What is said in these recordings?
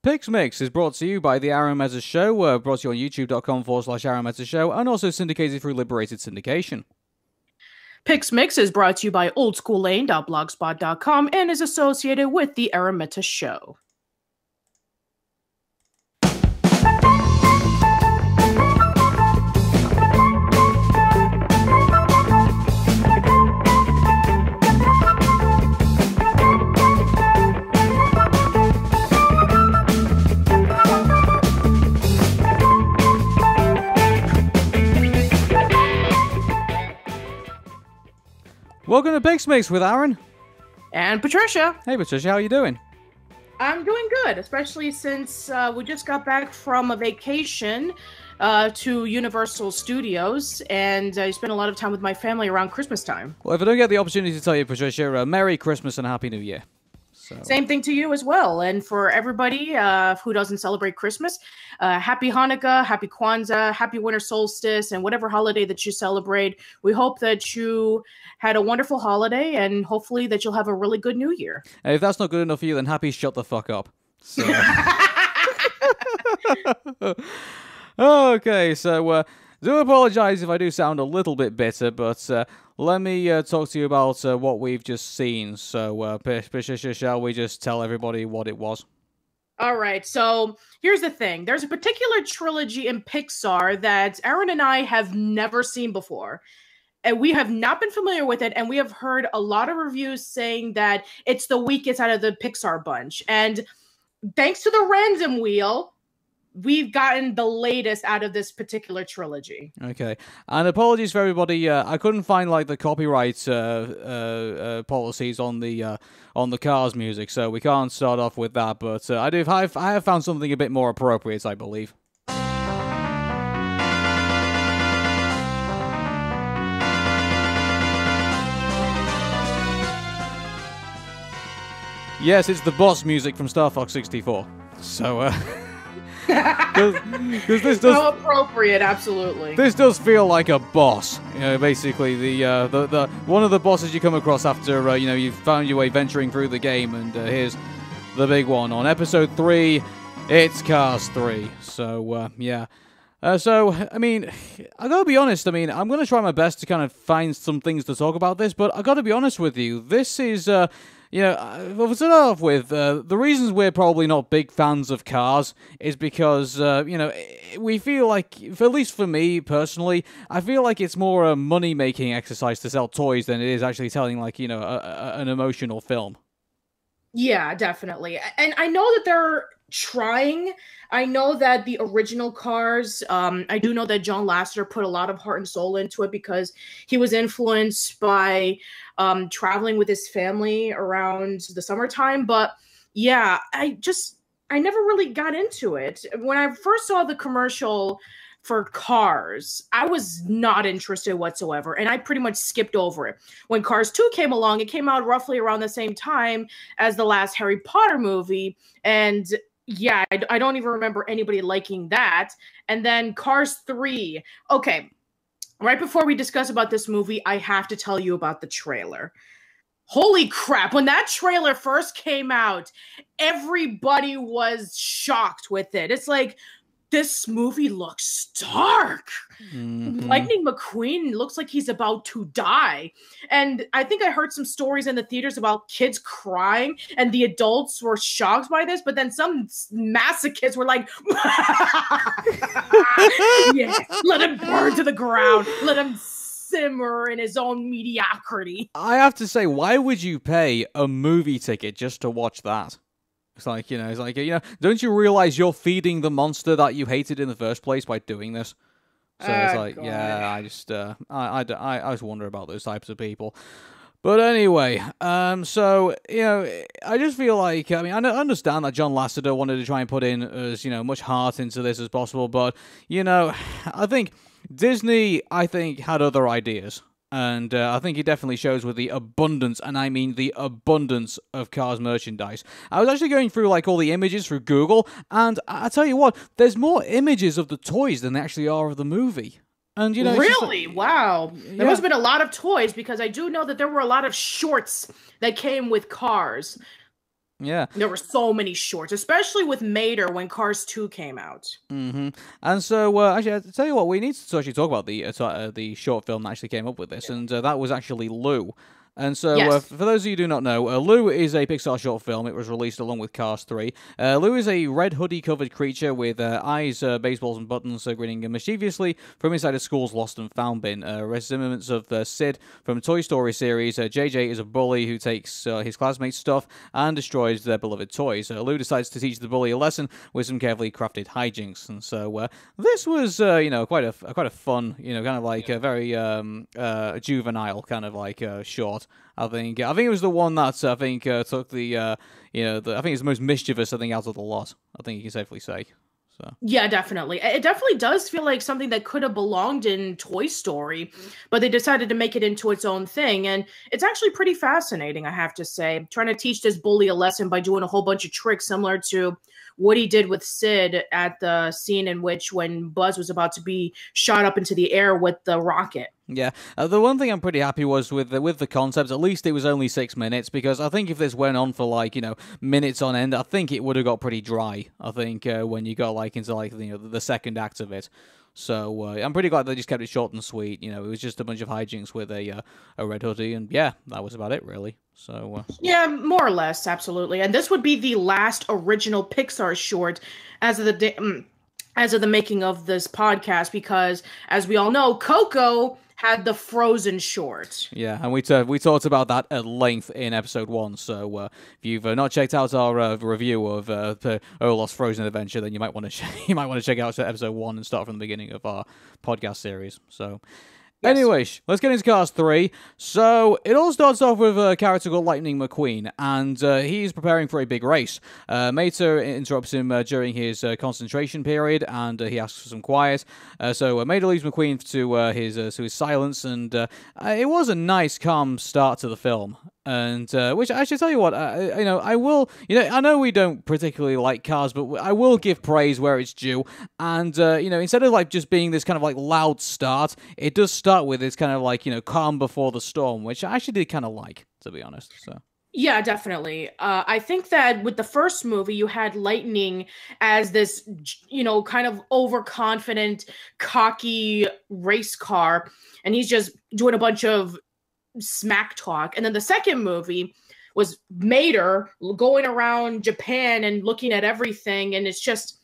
PixMix is brought to you by the Arun and Show, brought to you on youtube.com/Arun and Show, and also syndicated through Liberated Syndication. PixMix is brought to you by oldschoollane.blogspot.com and is associated with the Arun and Show. Welcome to PixMix with Arun and Patricia. Hey Patricia, how are you doing? I'm doing good, especially since we just got back from a vacation to Universal Studios, and I spent a lot of time with my family around Christmas time. Well, if I don't get the opportunity to tell you, Patricia, Merry Christmas and Happy New Year. So. Same thing to you as well. And for everybody who doesn't celebrate Christmas, happy Hanukkah, happy Kwanzaa, happy winter solstice, and whatever holiday that you celebrate. We hope that you had a wonderful holiday, and hopefully that you'll have a really good New Year. Hey, if that's not good enough for you, then happy shut the fuck up. So. Okay, so do apologize if I do sound a little bit bitter, but let me talk to you about what we've just seen. So, Patricia, shall we just tell everybody what it was? All right, so here's the thing. There's a particular trilogy in Pixar that Arun and I have never seen before. And we have not been familiar with it, and we have heard a lot of reviews saying that it's the weakest out of the Pixar bunch. And thanks to the random wheel, we've gotten the latest out of this particular trilogy. Okay, and apologies for everybody. I couldn't find like the copyright policies on the Cars music, so we can't start off with that. But I have found something a bit more appropriate, I believe. Yes, it's the boss music from Star Fox 64. So, because this does so appropriate, absolutely. This does feel like a boss. You know, basically the one of the bosses you come across after you've found your way venturing through the game, and here's the big one on episode 3. It's Cars 3. So yeah. So, I mean, I gotta be honest, I mean, I'm gonna try my best to kind of find some things to talk about this, but I gotta be honest with you, this is, we'll start off with, the reasons we're probably not big fans of Cars is because, we feel like, at least for me, personally, I feel like it's more a money-making exercise to sell toys than it is actually telling, like, an emotional film. Yeah, definitely. And I know that they're trying. I know that the original Cars, I do know that John Lasseter put a lot of heart and soul into it because he was influenced by traveling with his family around the summertime. But yeah, I never really got into it. When I first saw the commercial for Cars, I was not interested whatsoever, and I pretty much skipped over it. When Cars 2 came along, it came out roughly around the same time as the last Harry Potter movie, and yeah, I don't even remember anybody liking that. And then Cars 3. Okay, right before we discuss about this movie, I have to tell you about the trailer. Holy crap, when that trailer first came out, everybody was shocked with it. It's like, this movie looks dark. Mm-hmm. Lightning McQueen looks like he's about to die. And I think I heard some stories in the theaters about kids crying, and the adults were shocked by this, but then some masochists were like, yeah, let him burn to the ground. Let him simmer in his own mediocrity. I have to say, why would you pay a movie ticket just to watch that? It's like, don't you realize you're feeding the monster that you hated in the first place by doing this? So it's like, God. Yeah, I just wonder about those types of people. But anyway, I just feel like, I mean, I understand that John Lasseter wanted to try and put in as, much heart into this as possible, but, I think Disney, had other ideas. And I think it definitely shows with the abundance, and I mean the abundance of Cars merchandise. I was actually going through like all the images through Google, and I tell you what, there's more images of the toys than there actually are of the movie. And really, wow, there must have been a lot of toys, because I do know that there were a lot of shorts that came with Cars. Yeah. There were so many shorts, especially with Mater when Cars 2 came out. Mm-hmm. And so, actually, I'll tell you what, we need to actually talk about the short film that actually came up with this, and that was actually Lou. And so, Yes. for those of you who do not know, Lou is a Pixar short film. It was released along with Cars 3. Lou is a red hoodie-covered creature with eyes, baseballs, and buttons, grinning mischievously from inside a school's lost and found bin. Resemblance of Sid from Toy Story series. JJ is a bully who takes his classmates' stuff and destroys their beloved toys. Lou decides to teach the bully a lesson with some carefully crafted hijinks. And so, this was, quite a fun, kind of like a very juvenile kind of like short. I think it was the one that I think took the I think it's the most mischievous out of the lot. I think you can safely say. So. Yeah, definitely. It definitely does feel like something that could have belonged in Toy Story, but they decided to make it into its own thing. And it's actually pretty fascinating, I have to say. Trying to teach this bully a lesson by doing a whole bunch of tricks similar to what he did with Sid at the scene in which when Buzz was about to be shot up into the air with the rocket. Yeah, the one thing I'm pretty happy was with the concept. At least it was only 6 minutes, because I think if this went on for minutes on end, I think it would have got pretty dry. I think when you got into the second act of it. So I'm pretty glad they just kept it short and sweet. It was just a bunch of hijinks with a red hoodie, and yeah, that was about it really. So yeah, more or less, absolutely. And this would be the last original Pixar short as of the making of this podcast, because as we all know, Coco had the Frozen short. Yeah, and we talked about that at length in episode 1. So if you've not checked out our review of Olaf's Frozen Adventure, then you might want to check out episode 1 and start from the beginning of our podcast series. So. Yes. Anyway, let's get into Cars 3. So, it all starts off with a character called Lightning McQueen, and he's preparing for a big race. Mater interrupts him during his concentration period, and he asks for some quiet. So, Mater leaves McQueen to his silence, and it was a nice, calm start to the film. And which I should tell you what, I will. I know we don't particularly like Cars, but I will give praise where it's due. And instead of just being this kind of loud start, it does start with this kind of calm before the storm, which I actually did kind of like, to be honest. So. Yeah, definitely. I think that with the first movie, you had Lightning as this, kind of overconfident, cocky race car, and he's just doing a bunch of smack talk. And then the second movie was Mater going around Japan and looking at everything, and it's just,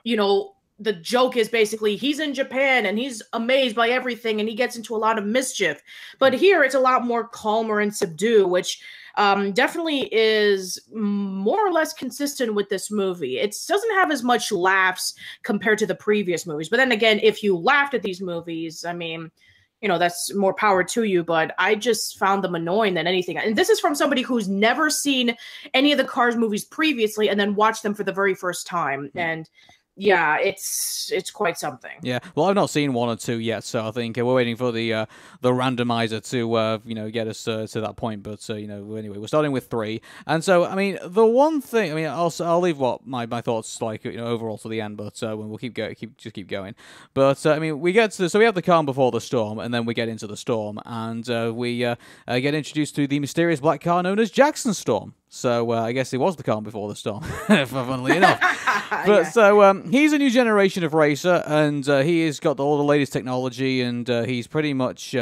the joke is basically he's in Japan and he's amazed by everything and he gets into a lot of mischief. But here it's a lot more calmer and subdued, which definitely is more or less consistent with this movie. It doesn't have as much laughs compared to the previous movies. But then again, if you laughed at these movies, I mean, that's more power to you, but I just found them annoying than anything. And this is from somebody who's never seen any of the Cars movies previously and then watched them for the very first time. And yeah, it's quite something. Yeah, well, I've not seen 1 or 2 yet, so I think we're waiting for the randomizer to get us to that point. But anyway, we're starting with 3, and so I mean, the one thing, I mean, I'll leave what my thoughts overall to the end, but we'll keep going. But I mean, we get to we have the calm before the storm, and then we get into the storm, and we get introduced to the mysterious black car known as Jackson Storm. So I guess it was the calm before the storm, funnily enough. But yeah. So he's a new generation of racer, and he has got all the latest technology, and he's pretty much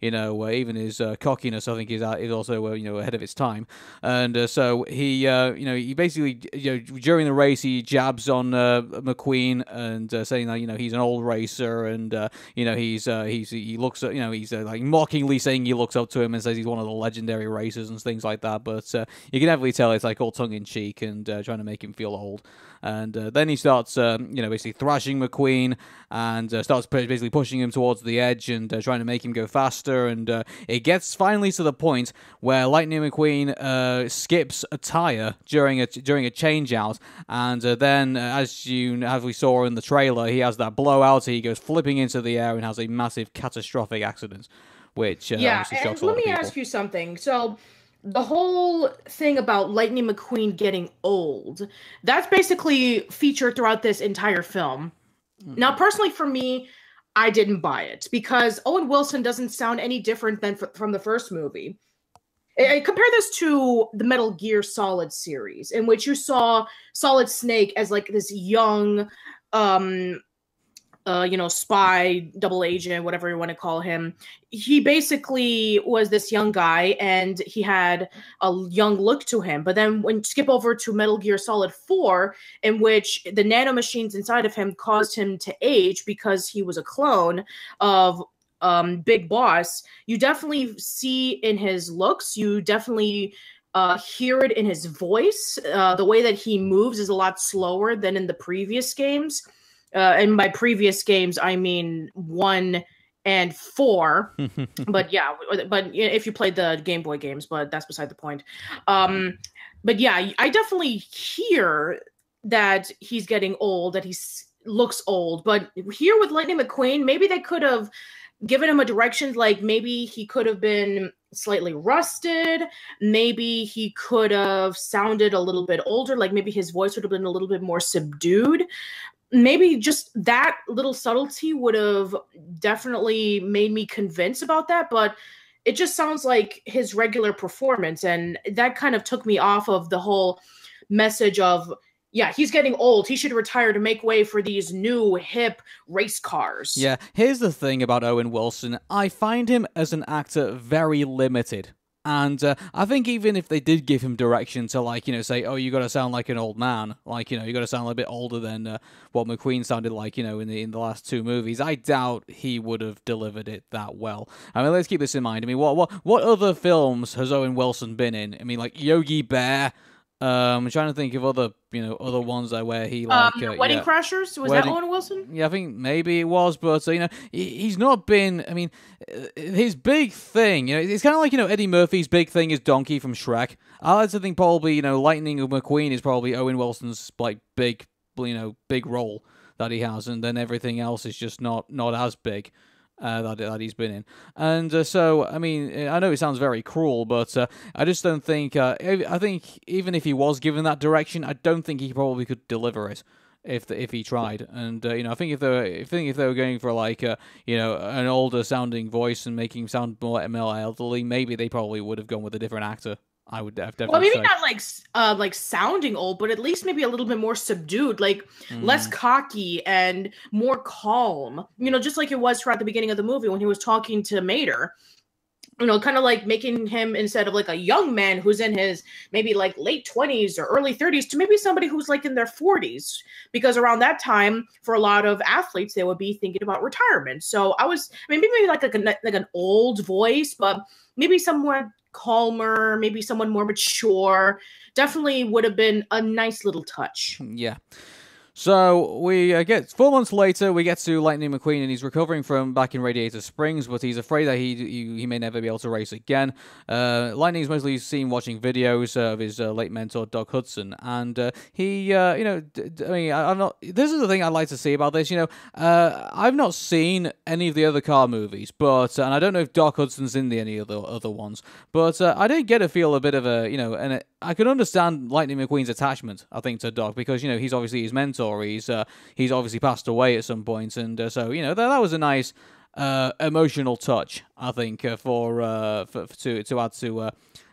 even his cockiness, I think, is also ahead of its time. And so he basically during the race he jabs on McQueen and saying that he's an old racer, and he looks at he's mockingly saying he looks up to him and says he's one of the legendary racers and things like that. But you can definitely tell it's all tongue in cheek and trying to make him feel old. And then he starts basically thrashing McQueen and starts basically pushing him towards the edge and trying to make him go faster. And it gets finally to the point where Lightning McQueen skips a tire during a change out, and then as we saw in the trailer, he has that blowout. He goes flipping into the air and has a massive catastrophic accident, which yeah. And let me ask you something. So the whole thing about Lightning McQueen getting old, that's basically featured throughout this entire film. Mm-hmm. Now, personally, for me, I didn't buy it because Owen Wilson doesn't sound any different than from the first movie. Compare this to the Metal Gear Solid series, in which you saw Solid Snake as like this young, um, spy, double agent, whatever you want to call him. He basically was this young guy, and he had a young look to him. But then when you skip over to Metal Gear Solid 4, in which the nanomachines inside of him caused him to age because he was a clone of Big Boss, you definitely see in his looks, you definitely hear it in his voice. The way that he moves is a lot slower than in the previous games. And by previous games, I mean 1 and 4. But yeah, but if you played the Game Boy games, but that's beside the point. But yeah, I definitely hear that he's getting old, that he looks old. But here with Lightning McQueen, maybe they could have given him a direction, like maybe he could have been slightly rusted. Maybe he could have sounded a little bit older. Like maybe his voice would have been a little bit more subdued. Maybe just that little subtlety would have definitely made me convinced about that, but it just sounds like his regular performance, and that kind of took me off of the whole message of, yeah, he's getting old, he should retire to make way for these new hip race cars. Yeah, here's the thing about Owen Wilson. I find him as an actor very limited. And I think even if they did give him direction to, like, say, oh, you got to sound like an old man, like, you got to sound a bit older than what McQueen sounded like, in the last 2 movies, I doubt he would have delivered it that well. I mean, let's keep this in mind. I mean, what other films has Owen Wilson been in? I mean, like Yogi Bear. I'm trying to think of other ones where he Wedding Crashers, was that Owen Wilson? Yeah, I think maybe it was, but he's not been. I mean, his big thing, it's kind of like Eddie Murphy's big thing is Donkey from Shrek. I like to think probably Lightning McQueen is probably Owen Wilson's like big role that he has, and then everything else is just not as big. That he's been in. And so, I mean, I know it sounds very cruel, but I just don't think, I think even if he was given that direction, I don't think he probably could deliver it if he tried. And, I think if they were going for like, an older sounding voice and making him sound more elderly, maybe they probably would have gone with a different actor. I would definitely. Well, maybe not like sounding old, but at least maybe a little bit more subdued, like less cocky and more calm. Just like it was throughout the beginning of the movie when he was talking to Mater. Kind of like making him, instead of like a young man who's in his maybe like late 20s or early 30s, to maybe somebody who's like in their 40s, because around that time for a lot of athletes they would be thinking about retirement. So maybe like an old voice, but maybe someone calmer, maybe someone more mature, definitely would have been a nice little touch. Yeah. So we get 4 months later, we get to Lightning McQueen, and he's recovering from back in Radiator Springs, but he's afraid that he may never be able to race again. Lightning's mostly seen watching videos of his late mentor Doc Hudson, and he, I mean, I'm not. This is the thing I'd like to see about this. I've not seen any of the other car movies, but and I don't know if Doc Hudson's in any of the other ones, but I did get a feel a bit of a, and I can understand Lightning McQueen's attachment, I think, to Doc, because he's obviously his mentor. He's obviously passed away at some point, and so that was a nice emotional touch, I think, to add to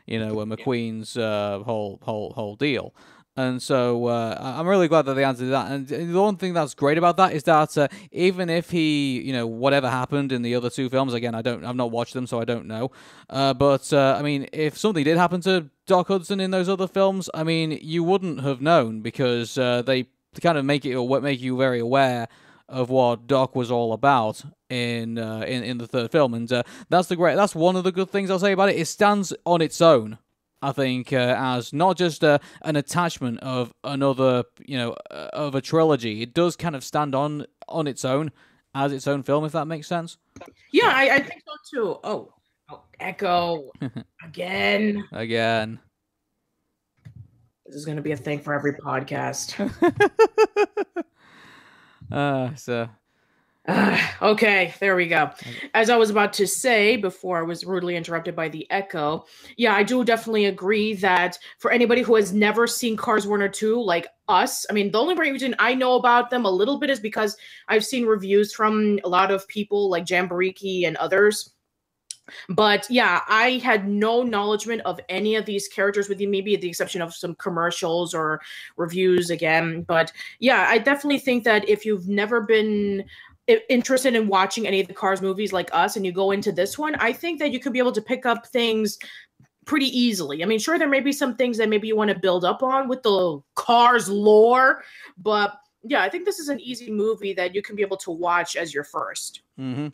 McQueen's whole deal. And so I'm really glad that they answered that. And the one thing that's great about that is that even if he, whatever happened in the other 2 films, again, I've not watched them, so I don't know. But I mean, if something did happen to Doc Hudson in those other films, I mean, you wouldn't have known, because they kind of make you very aware of what Doc was all about in the 3rd film, and that's one of the good things I'll say about it. It stands on its own, I think, as not just an attachment of another, of a trilogy. It does kind of stand on its own as its own film, if that makes sense. Yeah, I think so too. Oh, Echo again. This is going to be a thing for every podcast. Okay, there we go. As I was about to say before I was rudely interrupted by the echo, yeah, I do definitely agree that for anybody who has never seen Cars 1 or 2, like us, I mean, the only reason I know about them a little bit is because I've seen reviews from a lot of people like Jamboree and others. But yeah, I had no acknowledgement of any of these characters, with maybe the exception of some commercials or reviews again. But yeah, I definitely think that if you've never been interested in watching any of the Cars movies like us, and you go into this one, I think that you could be able to pick up things pretty easily. I mean, sure, there may be some things that maybe you want to build up on with the Cars lore, but yeah, I think this is an easy movie that you can be able to watch as your first. Mm-hmm.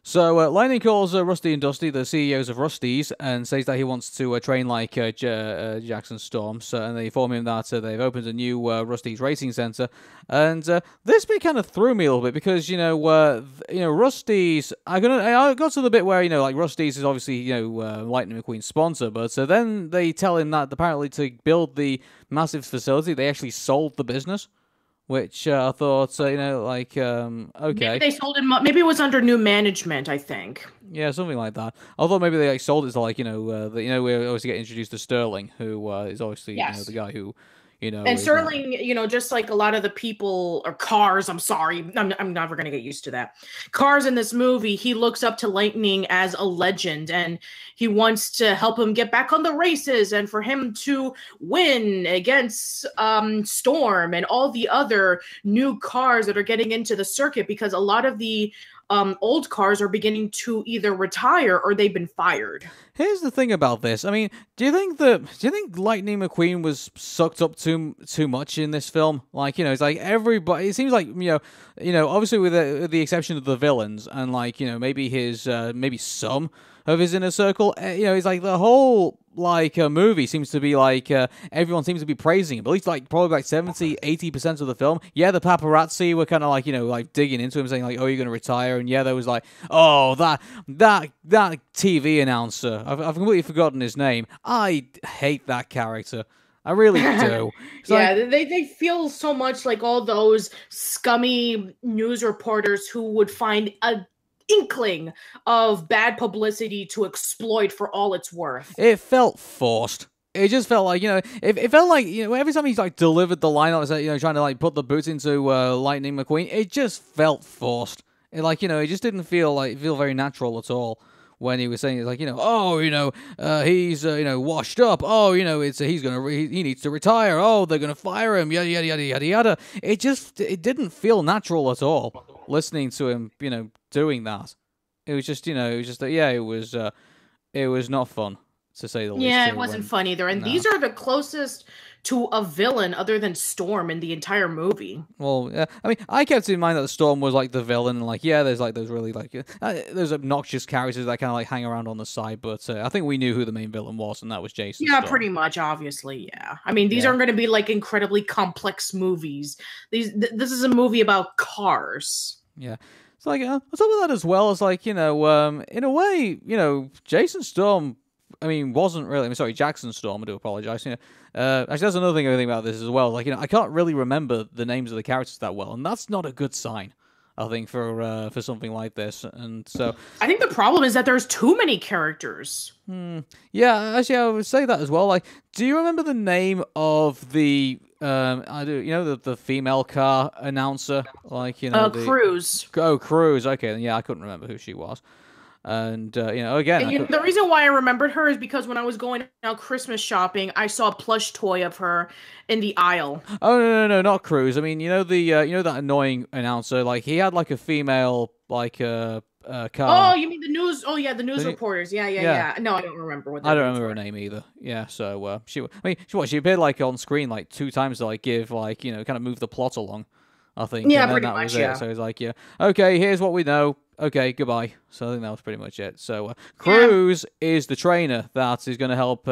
So Lightning calls Rusty and Dusty, the CEOs of Rusty's, and says that he wants to train like Jackson Storm. So, and they inform him that they've opened a new Rusty's racing center. And this bit kind of threw me a little bit because Rusty's. I got to the bit where like Rusty's is obviously Lightning McQueen's sponsor, but so then they tell him that apparently to build the massive facility, they actually sold the business. Which I thought, okay. Maybe they sold it. Maybe it was under new management, I think. Yeah, something like that. I thought maybe they sold it to we always get introduced to Sterling, who is obviously the guy who. And Sterling, just like a lot of the people or Cars, I'm sorry, I'm never going to get used to that. Cars in this movie, he looks up to Lightning as a legend, and he wants to help him get back on the races and for him to win against Storm and all the other new cars that are getting into the circuit, because a lot of the old cars are beginning to either retire or they've been fired. Here's the thing about this. I mean, do you think Lightning McQueen was sucked up too much in this film? Like, it's like everybody. It seems like obviously with the exception of the villains and maybe his maybe some of his inner circle. It's like the whole movie seems to be everyone seems to be praising him. At least probably 70-80% of the film. Yeah, the paparazzi were kind of digging into him, saying oh, you're gonna retire, and yeah, there was oh, that TV announcer. I've completely forgotten his name. I hate that character. I really do. They feel so much like all those scummy news reporters who would find a inkling of bad publicity to exploit for all it's worth. It felt forced. It just felt like, it felt like, every time he's delivered the line, trying to put the boots into Lightning McQueen, it just felt forced. It it just didn't feel very natural at all. When he was saying he's washed up. Oh, he needs to retire. Oh, they're gonna fire him. Yada yada yada yada yada. It didn't feel natural at all. Listening to him, doing that, it was just it was not fun, to say the least. Yeah, it wasn't fun either. And these are the closest to a villain other than Storm in the entire movie. Well, yeah. I mean, I kept in mind that Storm was the villain, and there's those really those obnoxious characters that kind of hang around on the side. But I think we knew who the main villain was, and that was Jason. Yeah, Storm. pretty much. Obviously, yeah. I mean, these aren't going to be incredibly complex movies. This is a movie about cars. Yeah. It's on top of that as well as in a way, Jason Storm. I mean, wasn't really. Sorry, Jackson Storm. I do apologize. Actually, that's another thing I think about this as well. I can't really remember the names of the characters that well, and that's not a good sign. I think for something like this, and so I think the problem is that there's too many characters. Yeah, actually, I would say that as well. Do you remember the name of the? I do. The female car announcer, Cruz. Oh, Cruz. Okay, yeah, I couldn't remember who she was. And again, the reason why I remembered her is because when I was going out Christmas shopping, I saw a plush toy of her in the aisle. Oh no, not Cruz. I mean, that annoying announcer. He had a female car. Oh, you mean the news? Oh yeah, the news reporters. Yeah. No, I don't remember what. I don't remember her name either. Yeah, so she appeared on screen 2 times to give kind of move the plot along. I think. Yeah, pretty much. Yeah. So it's okay, here's what we know. Okay, goodbye. So I think that was pretty much it. So Cruz is the trainer that is going to help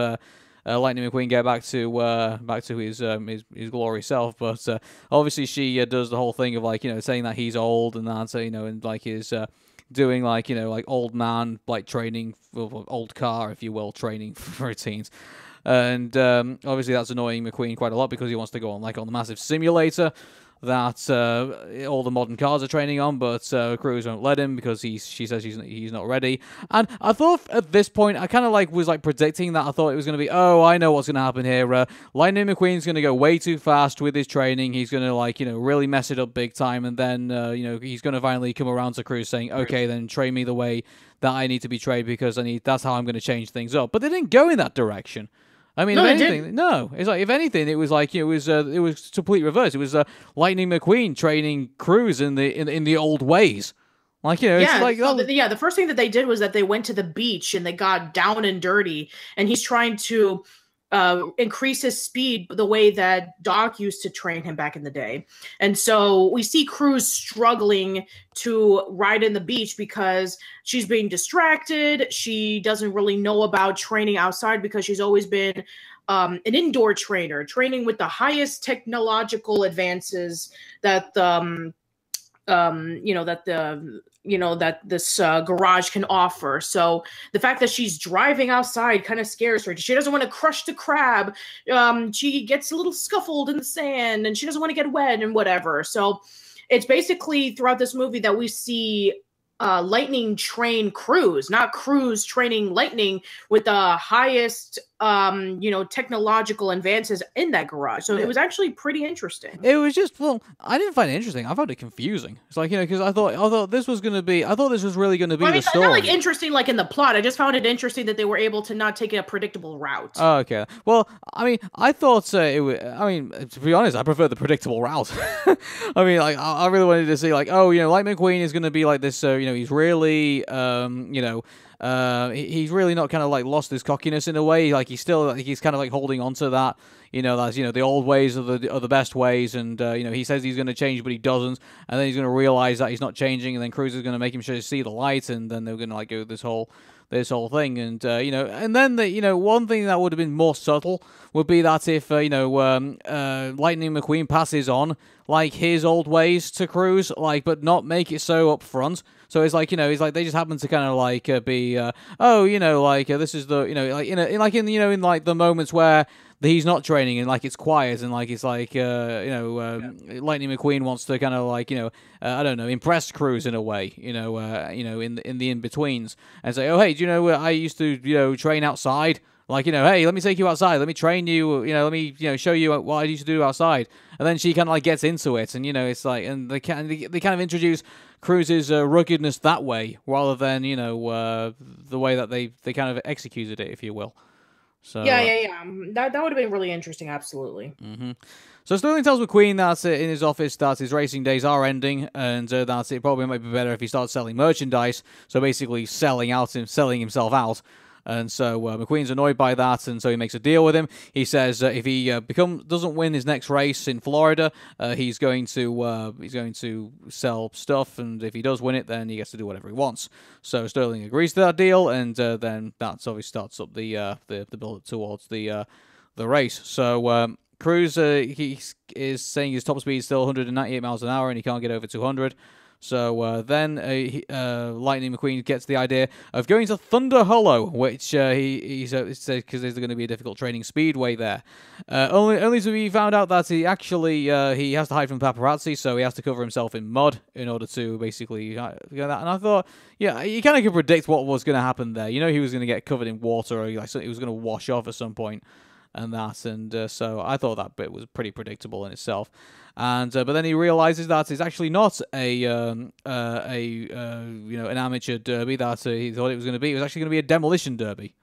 Lightning McQueen get back to his glory self. But obviously she does the whole thing of saying that he's old and that and his doing old man training, old car if you will, training routines. And obviously that's annoying McQueen quite a lot because he wants to go on the massive simulator that all the modern cars are training on, but Cruz won't let him because she says he's not ready. And I thought at this point, I kind of was predicting that. I thought it was going to be, oh, I know what's going to happen here. Lightning McQueen's going to go way too fast with his training. He's going to really mess it up big time, and then he's going to finally come around to Cruz saying, okay, then train me the way that I need to be trained because that's how I'm going to change things up. But they didn't go in that direction. I mean, no, if anything, no. It's if anything, it was it was complete reverse. It was Lightning McQueen training Cruz in the old ways. The first thing that they did was that they went to the beach and they got down and dirty, and he's trying to increase his speed the way that Doc used to train him back in the day. And so we see Cruz struggling to ride in the beach because she's being distracted. She doesn't really know about training outside because she's always been an indoor trainer, training with the highest technological advances that that this garage can offer. So the fact that she's driving outside kind of scares her. She doesn't want to crush the crab. She gets a little scuffled in the sand and she doesn't want to get wet and whatever. So it's basically throughout this movie that we see Lightning train Cruz, not Cruz training Lightning with the highest, technological advances in that garage. So it was actually pretty interesting. It was just, I didn't find it interesting. I found it confusing. It's because I thought this was going to be, I thought this was really going to be the story. Not interesting in the plot. I just found it interesting that they were able to not take a predictable route. Oh, okay. Well, I thought to be honest, I prefer the predictable route. I really wanted to see Light McQueen is going to be like this, he's really, he's really not kind of lost his cockiness in a way. He's kind of holding on to that. That's the old ways are the best ways, and he says he's going to change, but he doesn't, and then he's going to realize that he's not changing, and then Cruz is going to make him see the light, and then they're going to go this whole thing, and and then one thing that would have been more subtle would be that if Lightning McQueen passes on his old ways to Cruz, but not make it so up front. So it's they just happen to kind of be this is the in the moments where he's not training and it's quiet and it's Lightning McQueen wants to kind of I don't know, impress Cruz in a way, in the in-betweens and say, oh hey, do you know I used to train outside? Hey, let me take you outside. Let me train you. Let me show you what I used to do outside. And then she kind of gets into it, and it's and they kind of introduce Cruz's ruggedness that way, rather than the way that they kind of executed it, if you will. So yeah. That would have been really interesting. Absolutely. Mm-hmm. So Sterling tells McQueen that in his office that his racing days are ending, and that it probably might be better if he starts selling merchandise. So basically, selling himself out. And so McQueen's annoyed by that, and so he makes a deal with him. He says if he doesn't win his next race in Florida, he's going to sell stuff, and if he does win it, then he gets to do whatever he wants. So Sterling agrees to that deal, and then that obviously starts up the build towards the race. So Cruz he is saying his top speed is still 198 miles an hour, and he can't get over 200. So then Lightning McQueen gets the idea of going to Thunder Hollow, which he said because there's going to be a difficult training speedway there. Only to be found out that he actually he has to hide from paparazzi, so he has to cover himself in mud in order to basically that. And I thought, yeah, you kind of could predict what was going to happen there. He was going to get covered in water, or it was going to wash off at some point. And so I thought that bit was pretty predictable in itself, but then he realizes that it's actually not an amateur derby that he thought it was going to be. It was actually going to be a demolition derby.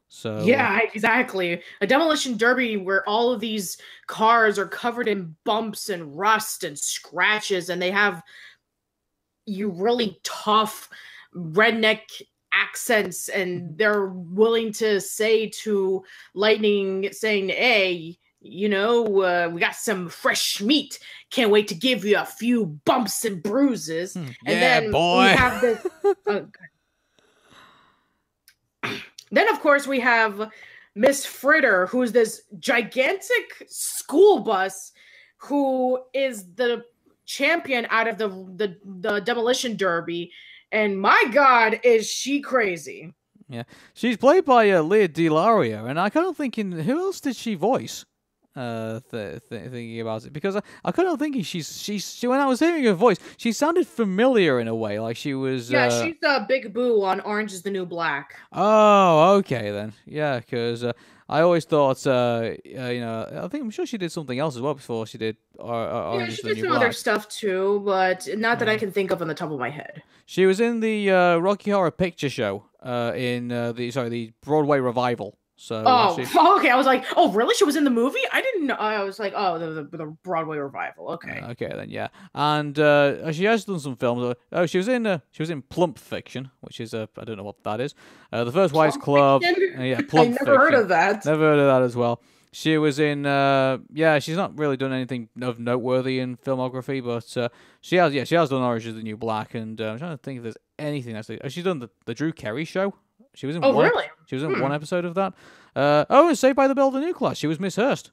So yeah, exactly, a demolition derby where all of these cars are covered in bumps and rust and scratches, and they have really tough redneck accents, and they're willing to say to Lightning, saying, hey, we got some fresh meat, can't wait to give you a few bumps and bruises. And then boy. We have this then of course we have Miss Fritter, who's this gigantic school bus who is the champion out of the demolition derby. And my God, is she crazy? Yeah, she's played by Leah DiLario, and I kind of thinking, who else did she voice? thinking about it, because I couldn't thinking she when I was hearing her voice, she sounded familiar in a way, like she was. Yeah, she's the Big Boo on Orange Is the New Black. Oh, okay then. Yeah, because I always thought, I think I'm sure she did something else as well before she did. Yeah, she did some other stuff too, but not that I can think of on the top of my head. She was in the Rocky Horror Picture Show in the Broadway revival. So okay. I was like, oh, really? She was in the movie? I didn't know. I was like, oh, the Broadway revival. Okay. Okay then, yeah. And she has done some films. She was in Plump Fiction, which is I don't know what that is. The First Wives Club. Yeah, Plump I never heard of that. Never heard of that as well. She was in. She's not really done anything of noteworthy in filmography, but she has done Orange Is the New Black, and I'm trying to think if there's anything else. She's done the Drew Carey Show. She was in really? She was in one episode of that. And Saved by the Bell, the new class. She was Miss Hurst.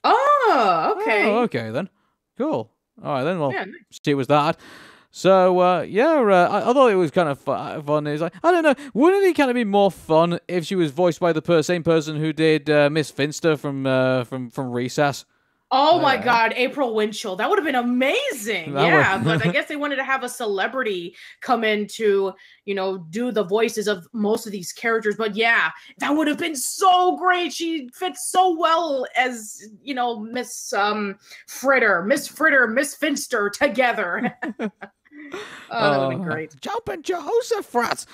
Oh, okay. Oh, okay then. Cool. All right then. Well, nice. She was that. So I thought it was kind of fun. It's like, I don't know, wouldn't it kind of be more fun if she was voiced by the same person who did Miss Finster from Recess? Oh my God, April Winchell. That would have been amazing. But I guess they wanted to have a celebrity come in to, do the voices of most of these characters. But yeah, that would have been so great. She fits so well as, Miss Fritter, Miss Finster together. That would have been great. Jumping Jehoshaphat.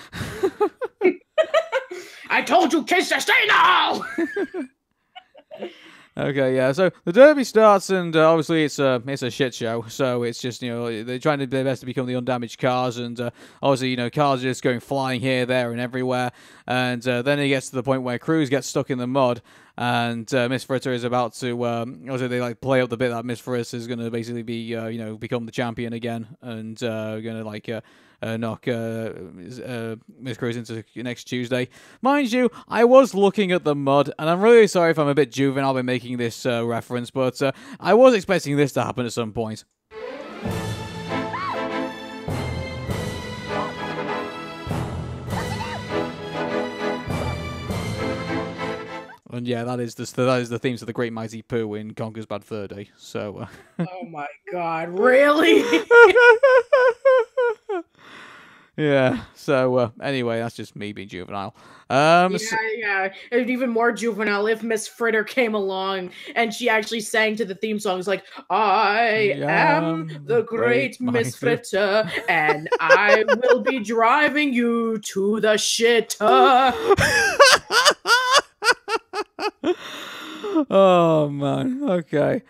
I told you kids to stay now. Okay, yeah. So the Derby starts, and obviously it's a shit show. So it's just they're trying to do their best to become the undamaged cars, and obviously cars are just going flying here, there, and everywhere. And then it gets to the point where Cruz gets stuck in the mud, and Miss Fritter is about to. Also, they play up the bit that Miss Fritter is going to basically be become the champion again, and going to knock Miss Cruz into next Tuesday. Mind you, I was looking at the mud, and I'm really sorry if I'm a bit juvenile by making this reference, but I was expecting this to happen at some point. And yeah, that is the themes of the Great Mighty Pooh in Conker's Bad Fur Day. So. Oh my God! Really? Yeah. So anyway, that's just me being juvenile. Yeah. And even more juvenile if Miss Fritter came along and she actually sang to the theme song. It's like, I am the great Miss Fritter, and I will be driving you to the shitter. Oh man. Okay.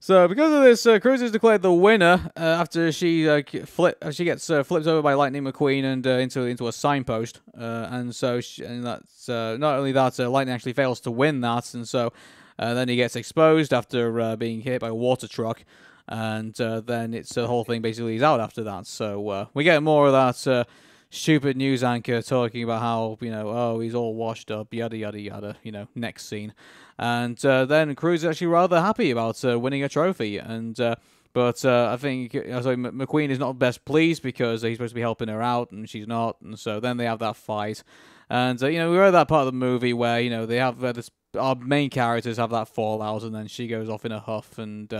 So because of this, Cruz is declared the winner after she gets flipped over by Lightning McQueen and into a signpost. And that's not only that, Lightning actually fails to win that, and so then he gets exposed after being hit by a water truck, and then it's the whole thing basically is out after that. So we get more of that stupid news anchor talking about how he's all washed up, yada yada yada. Next scene. And then Cruz is actually rather happy about winning a trophy, but I think McQueen is not best pleased because he's supposed to be helping her out and she's not, and so then they have that fight, and we're at that part of the movie where they have our main characters have that fallout, and then she goes off in a huff, and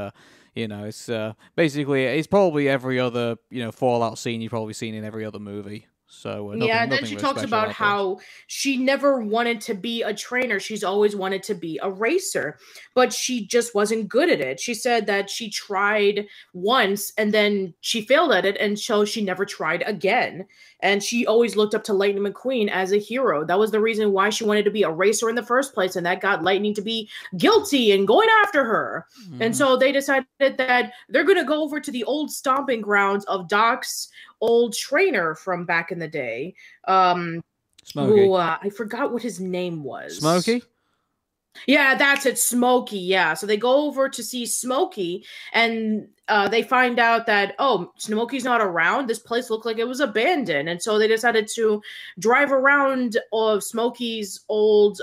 it's basically it's probably every other fallout scene you've probably seen in every other movie. So and then she talks about how she never wanted to be a trainer. She's always wanted to be a racer, but she just wasn't good at it. She said that she tried once and then she failed at it, and so she never tried again. And she always looked up to Lightning McQueen as a hero. That was the reason why she wanted to be a racer in the first place, and that got Lightning to be guilty and going after her. Mm-hmm. And so they decided that they're going to go over to the old stomping grounds of Doc's old trainer from back in the day. Smokey. Who I forgot what his name was. Smokey? Yeah, that's it, Smokey. Yeah, so they go over to see Smokey, and they find out that Smokey's not around. This place looked like it was abandoned, and so they decided to drive around Smokey's old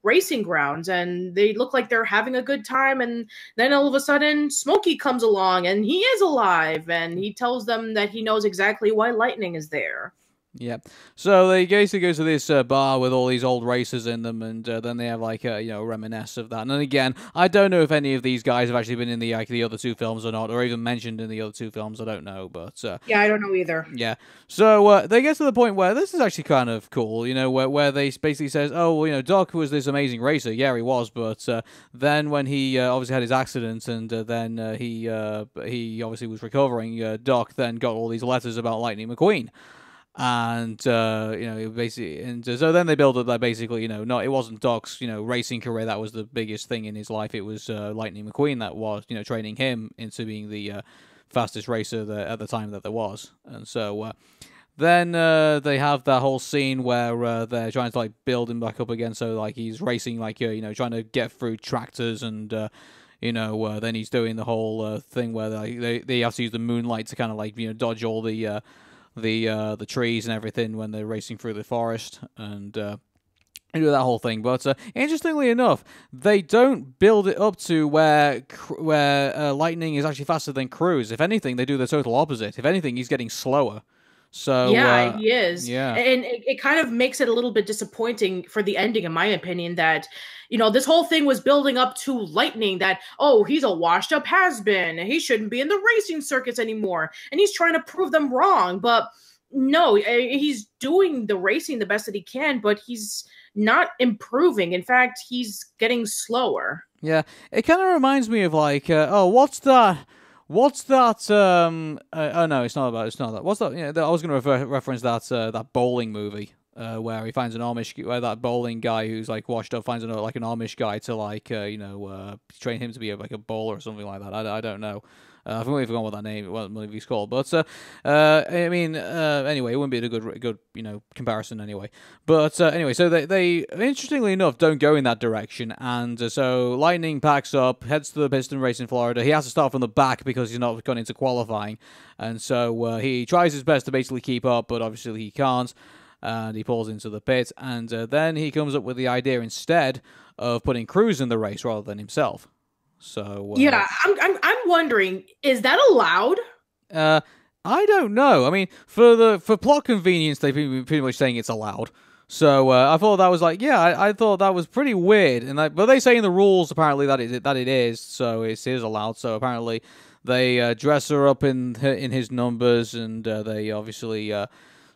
racing grounds, and they look like they're having a good time. And then all of a sudden, Smokey comes along, and he is alive, and he tells them that he knows exactly why Lightning is there. Yeah. So they basically go to this bar with all these old racers in them, and then they have like a reminisce of that. And then again, I don't know if any of these guys have actually been in the other two films or not, or even mentioned in the other two films. I don't know, but yeah, I don't know either. yeah. So they get to the point where this is actually kind of cool, where they basically says, oh, well, Doc was this amazing racer. Yeah, he was, but then when he obviously had his accident, and then he obviously was recovering, Doc then got all these letters about Lightning McQueen. And basically, and so then they build up that basically, no, it wasn't Doc's, racing career that was the biggest thing in his life. It was Lightning McQueen that was, training him into being the fastest racer at the time that there was. And so then they have that whole scene where they're trying to like build him back up again. So like he's racing, like trying to get through tractors, and then he's doing the whole thing where they have to use the moonlight to kind of like dodge all the trees and everything when they're racing through the forest, and do that whole thing. But interestingly enough, they don't build it up to where Lightning is actually faster than Cruz. If anything, they do the total opposite. If anything, he's getting slower. So yeah, he is. Yeah, and it kind of makes it a little bit disappointing for the ending, in my opinion, that this whole thing was building up to Lightning, that, oh, he's a washed up has-been, he shouldn't be in the racing circuits anymore, and he's trying to prove them wrong. But no, he's doing the racing the best that he can, but he's not improving. In fact, he's getting slower. Yeah, it kind of reminds me of like, what's that? Oh no, it's not that. What's that? I was going to reference that bowling movie where he finds where that bowling guy who's like washed up finds an Amish guy to like train him to be like a bowler or something like that. I don't know. I've completely forgotten what the movie's called, but I mean, anyway, it wouldn't be a good comparison anyway. But anyway, so they interestingly enough don't go in that direction, and so Lightning packs up, heads to the piston race in Florida. He has to start from the back because he's not gone into qualifying, and so he tries his best to basically keep up, but obviously he can't, and he pulls into the pit, and then he comes up with the idea instead of putting Cruz in the race rather than himself. So yeah, I'm wondering, is that allowed? I don't know. I mean, for plot convenience, they've been pretty much saying it's allowed. So I thought that was like, yeah, I thought that was pretty weird. But they say in the rules apparently that it is, so it is allowed. So apparently they dress her up in his numbers, and they obviously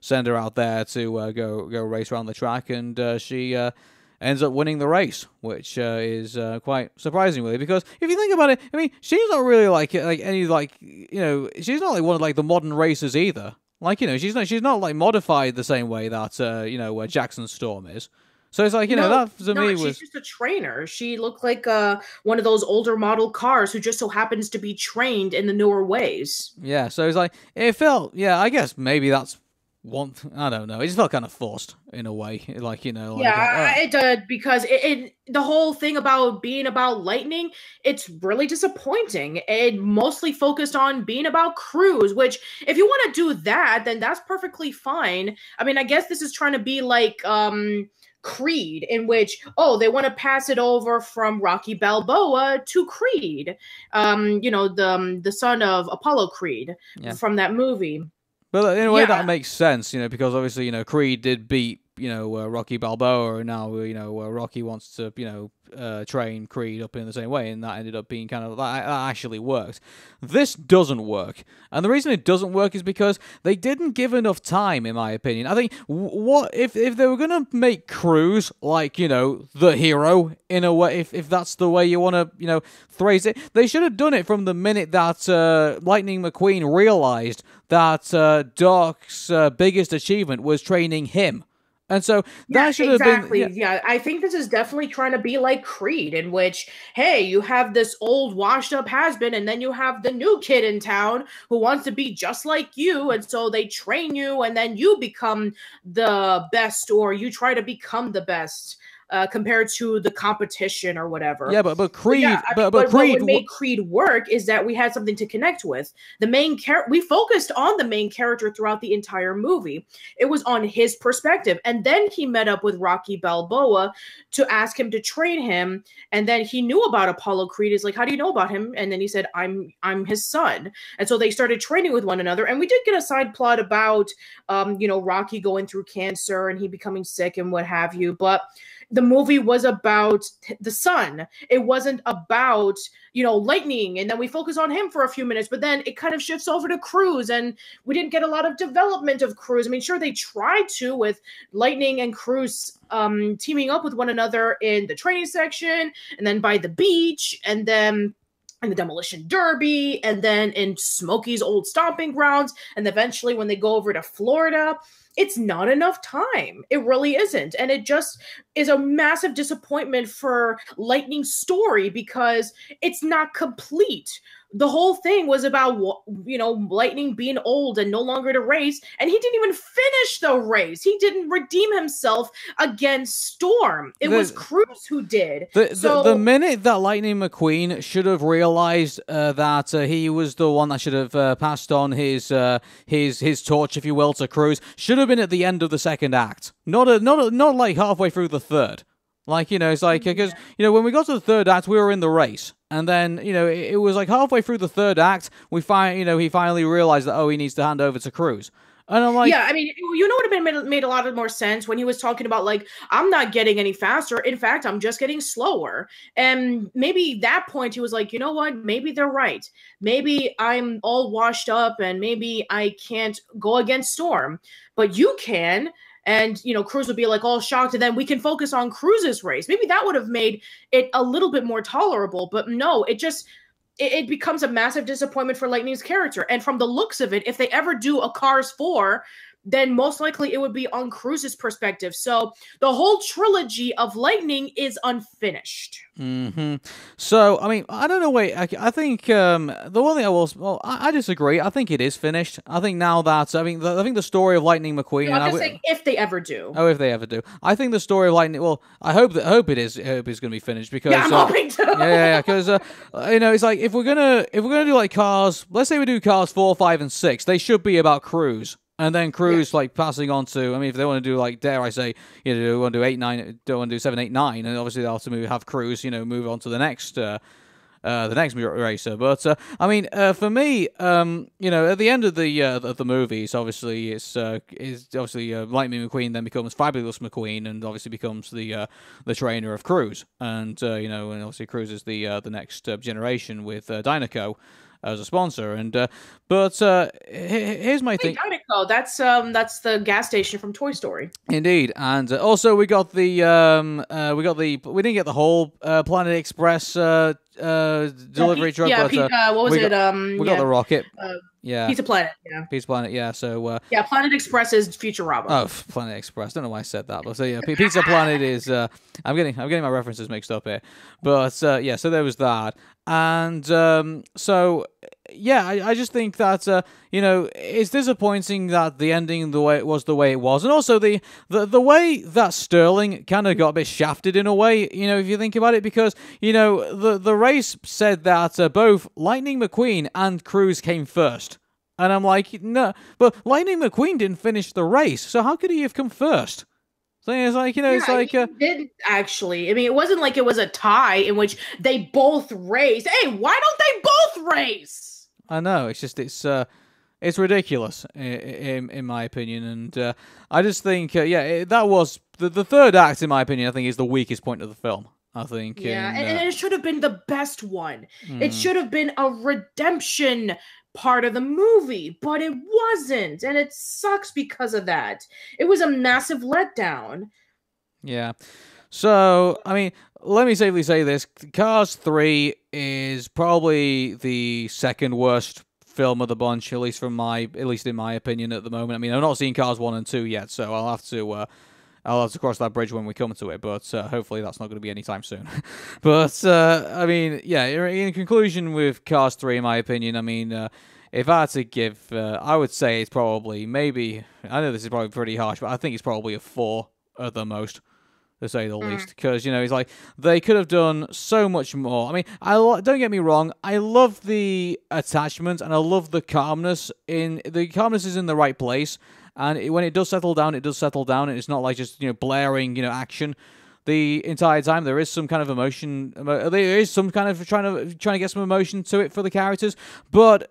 send her out there to go race around the track, and she ends up winning the race, which is quite surprising, really, because if you think about it, I mean, she's not really she's not like one of like the modern racers either. Like, she's not like modified the same way that where Jackson Storm is. So it's like, that to me was... she's just a trainer. She looked like one of those older model cars who just so happens to be trained in the newer ways. Yeah, so it's like, it felt, I guess maybe that's I don't know. It just felt kind of forced in a way, it did, because the whole thing about being about Lightning, it's really disappointing. It mostly focused on being about Cruz, which if you want to do that, then that's perfectly fine. I mean, I guess this is trying to be like Creed, in which they want to pass it over from Rocky Balboa to Creed, the son of Apollo Creed from that movie. But in a way that makes sense, because obviously, Creed did beat, Rocky Balboa, and now, Rocky wants to, train Creed up in the same way, and that ended up being kind of, that actually worked. This doesn't work, and the reason it doesn't work is because they didn't give enough time, in my opinion. I think, what if they were going to make Cruz, like, the hero, in a way, if that's the way you want to, phrase it, they should have done it from the minute that Lightning McQueen realized that Doc's biggest achievement was training him. And so that should have been... Yeah, I think this is definitely trying to be like Creed, in which, hey, you have this old washed-up has-been, and then you have the new kid in town who wants to be just like you, and so they train you, and then you become the best, or you try to become the best. compared to the competition or whatever. Yeah, but Creed, yeah, but Creed, what made Creed work is that we had something to connect with. The main character, we focused on the main character throughout the entire movie. It was on his perspective, and then he met up with Rocky Balboa to ask him to train him, and then he knew about Apollo Creed. He's like, how do you know about him? And then he said, I'm his son. And so they started training with one another, and we did get a side plot about Rocky going through cancer and he becoming sick and what have you, but the movie was about the son. It wasn't about, Lightning. And then we focus on him for a few minutes, but then it kind of shifts over to Cruz, and we didn't get a lot of development of Cruz. I mean, sure, they tried to with Lightning and Cruz teaming up with one another in the training section, and then by the beach, and then in the Demolition Derby, and then in Smokey's old stomping grounds, and eventually when they go over to Florida. It's not enough time. It really isn't. And it just is a massive disappointment for Lightning's story because it's not complete. The whole thing was about, Lightning being old and no longer to race. And he didn't even finish the race. He didn't redeem himself against Storm. It was Cruz who did. The minute that Lightning McQueen should have realized that he was the one that should have passed on his torch, if you will, to Cruz, should have been at the end of the second act. Not like halfway through the third. It's like, because, when we got to the third act, we were in the race. And then, it was like halfway through the third act, he finally realized that, he needs to hand over to Cruz. And I'm like... Yeah, I mean, what would have made a lot more sense when he was talking about, like, I'm not getting any faster. In fact, I'm just getting slower. And maybe that point he was like, you know what? Maybe they're right. Maybe I'm all washed up and maybe I can't go against Storm. But you can... And, Cruz would be like all shocked, and then we can focus on Cruz's race. Maybe that would have made it a little bit more tolerable, but no, it becomes a massive disappointment for Lightning's character. And from the looks of it, if they ever do a Cars 4, then most likely it would be on Cruz's perspective. So the whole trilogy of Lightning is unfinished. Mm-hmm. So, I mean, I don't know. Wait, I think the one thing I disagree. I think it is finished. I think now that I think the story of Lightning McQueen. I'm just saying if they ever do. Oh, if they ever do, I think the story of Lightning. Well, I hope it is. I hope it's going to be finished because I'm hoping to. Yeah, because it's like if we're gonna do like Cars. Let's say we do Cars 4, 5, and 6. They should be about Cruz. And then Cruz, like, passing on to, I mean, if they want to do, like, dare I say, they want to do 8, 9, don't want to do 7, 8, 9, and obviously they'll have to have Cruz, move on to the next racer. But, I mean, for me, at the end of the movie, it's obviously, Lightning McQueen then becomes Fabulous McQueen, and obviously becomes the trainer of Cruz. And, and obviously Cruz is the next generation with Dynaco as a sponsor, and but here's my thing. Dynaco, that's the gas station from Toy Story. Indeed, and also we didn't get the whole Planet Express delivery truck. Yeah, but, what was it? We got the rocket. Yeah, Pizza Planet. Yeah, Pizza Planet. Yeah, so Planet Express is Futurama. Oh, Planet Express. Don't know why I said that, but so yeah, Pizza Planet is. I'm getting my references mixed up here, but so there was that, and so yeah, I just think that it's disappointing that the ending the way it was, and also the way that Sterling kind of got a bit shafted in a way, if you think about it, because the race said that both Lightning McQueen and Cruz came first. And I'm like, no, but Lightning McQueen didn't finish the race, so how could he have come first? So it's like, it's like... He didn't actually. I mean, it wasn't like it was a tie in which they both raced. Hey, why don't they both race? I know, it's just, it's ridiculous, in my opinion, and I just think, that was... The third act, in my opinion, I think is the weakest point of the film. I think. Yeah, and it should have been the best one. It should have been a redemption part of the movie, but it wasn't, and it sucks because of that. It was a massive letdown. Yeah. So, I mean, let me safely say this. Cars 3 is probably the second worst film of the bunch, at least in my opinion at the moment. I mean, I've not seen Cars 1 and 2 yet, so I'll have to cross that bridge when we come to it, but hopefully that's not going to be anytime soon. But, I mean, yeah, in conclusion with Cars 3, in my opinion, I mean, if I had to give, I would say it's probably, maybe, I know this is probably pretty harsh, but I think it's probably a 4 at the most. to say the least, because it's like they could have done so much more. I mean, don't get me wrong, I love the attachment and I love the calmness. The calmness is in the right place, and when it does settle down, it does settle down, and it's not like just blaring action the entire time. There is some kind of emotion. There is some kind of trying to get some emotion to it for the characters, but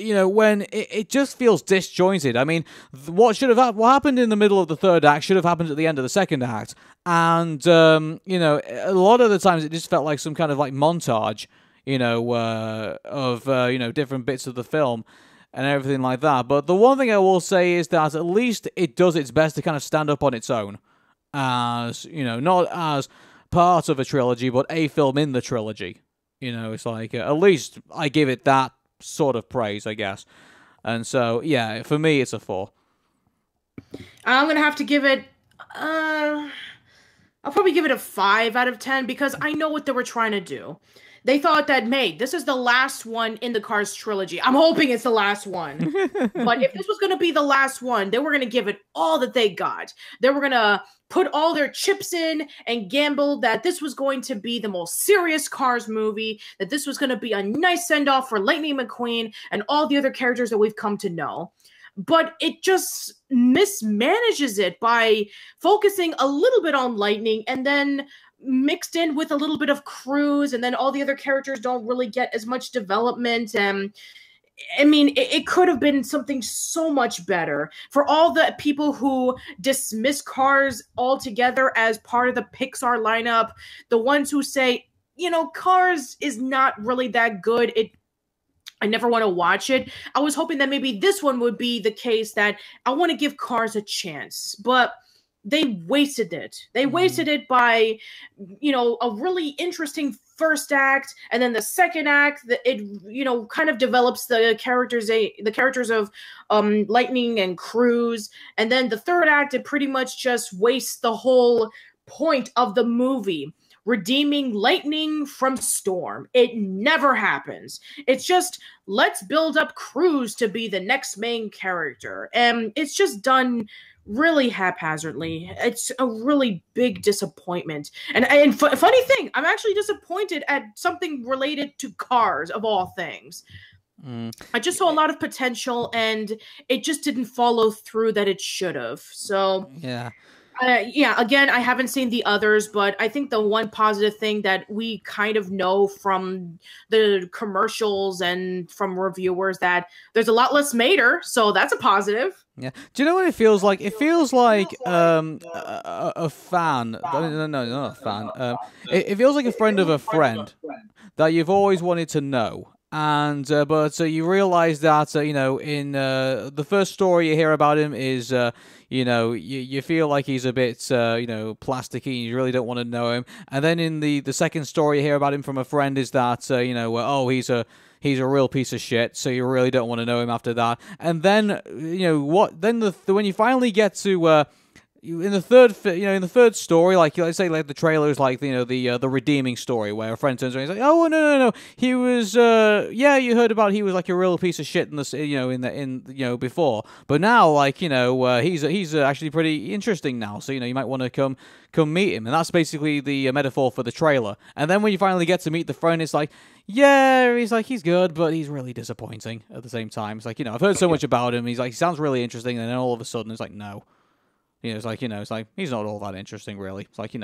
when it just feels disjointed. I mean, what happened in the middle of the third act should have happened at the end of the second act, and a lot of the times it just felt like some kind of like montage, of different bits of the film and everything like that. But the one thing I will say is that at least it does its best to kind of stand up on its own. As not as part of a trilogy, but a film in the trilogy. It's like at least I give it that sort of praise, I guess. And so, yeah, for me, it's a 4. I'm gonna have to give it. I'll probably give it a 5 out of 10 because I know what they were trying to do. They thought that, mate, this is the last one in the Cars trilogy. I'm hoping it's the last one. But if this was going to be the last one, they were going to give it all that they got. They were going to put all their chips in and gamble that this was going to be the most serious Cars movie, that this was going to be a nice send-off for Lightning McQueen and all the other characters that we've come to know. But it just mismanages it by focusing a little bit on Lightning and then mixed in with a little bit of Cruz, and then all the other characters don't really get as much development. I mean, it could have been something so much better. For all the people who dismiss Cars altogether as part of the Pixar lineup, the ones who say, Cars is not really that good, I never want to watch it. I was hoping that maybe this one would be the case, that I want to give Cars a chance, but they wasted it. They wasted it by, a really interesting first act, and then the second act, it kind of develops the characters of Lightning and Cruz, and then the third act, it pretty much just wastes the whole point of the movie. Redeeming Lightning from Storm. It never happens. It's just, let's build up Cruz to be the next main character. And it's just done really haphazardly. It's a really big disappointment. And funny thing, I'm actually disappointed at something related to Cars, of all things. I just saw a lot of potential, and it just didn't follow through that it should have. So yeah. Again, I haven't seen the others, but I think the one positive thing that we kind of know from the commercials and from reviewers, that there's a lot less Mater, so that's a positive. Yeah. Do you know what it feels like? It feels like a fan. No, not a fan. It feels like a friend of a friend that you've always wanted to know. And but you realize that in the first story you hear about him is you feel like he's a bit plasticky, and you really don't want to know him. And then in the second story you hear about him from a friend is that he's a real piece of shit, so you really don't want to know him after that. And then when you finally get to in the third story, like let's say like the trailer is like the redeeming story where a friend turns around and he's like, oh no, he was you heard about he was like a real piece of shit in the before, but now like he's actually pretty interesting now, so you might want to come meet him. And that's basically the metaphor for the trailer. And then when you finally get to meet the friend, it's like, yeah, he's good, but he's really disappointing at the same time. It's like, I've heard so much about him, he sounds really interesting, and then all of a sudden it's like, no. It's like he's not all that interesting, really. It's like,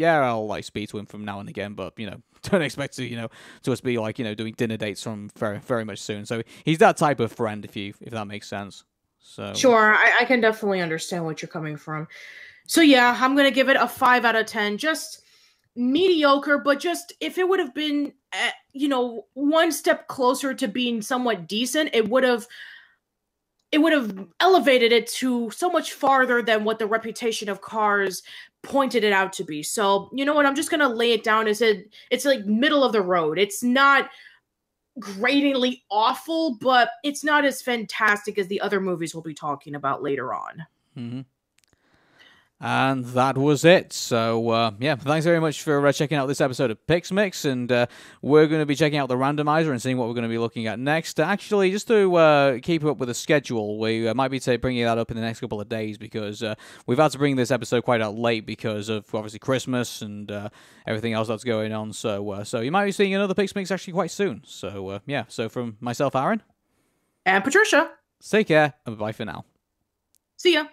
I'll like speak to him from now and again, but don't expect to us be like doing dinner dates from very, very much soon. So he's that type of friend, if that makes sense. So sure, I can definitely understand what you're coming from. So yeah, I'm gonna give it a 5 out of 10. Just mediocre, but just if it would have been one step closer to being somewhat decent, it would have elevated it to so much farther than what the reputation of Cars pointed it out to be. So, you know what? I'm just going to lay it down as it's like middle of the road. It's not gratingly awful, but it's not as fantastic as the other movies we'll be talking about later on. Mm-hmm. And that was it. So, yeah, thanks very much for checking out this episode of PixMix, and we're going to be checking out the randomizer and seeing what we're going to be looking at next. Actually, just to keep up with the schedule, we might be bringing that up in the next couple of days, because we've had to bring this episode quite out late because of, obviously, Christmas and everything else that's going on. So you might be seeing another PixMix actually quite soon. So, yeah, so from myself, Aaron. And Patricia. Take care, and bye for now. See ya.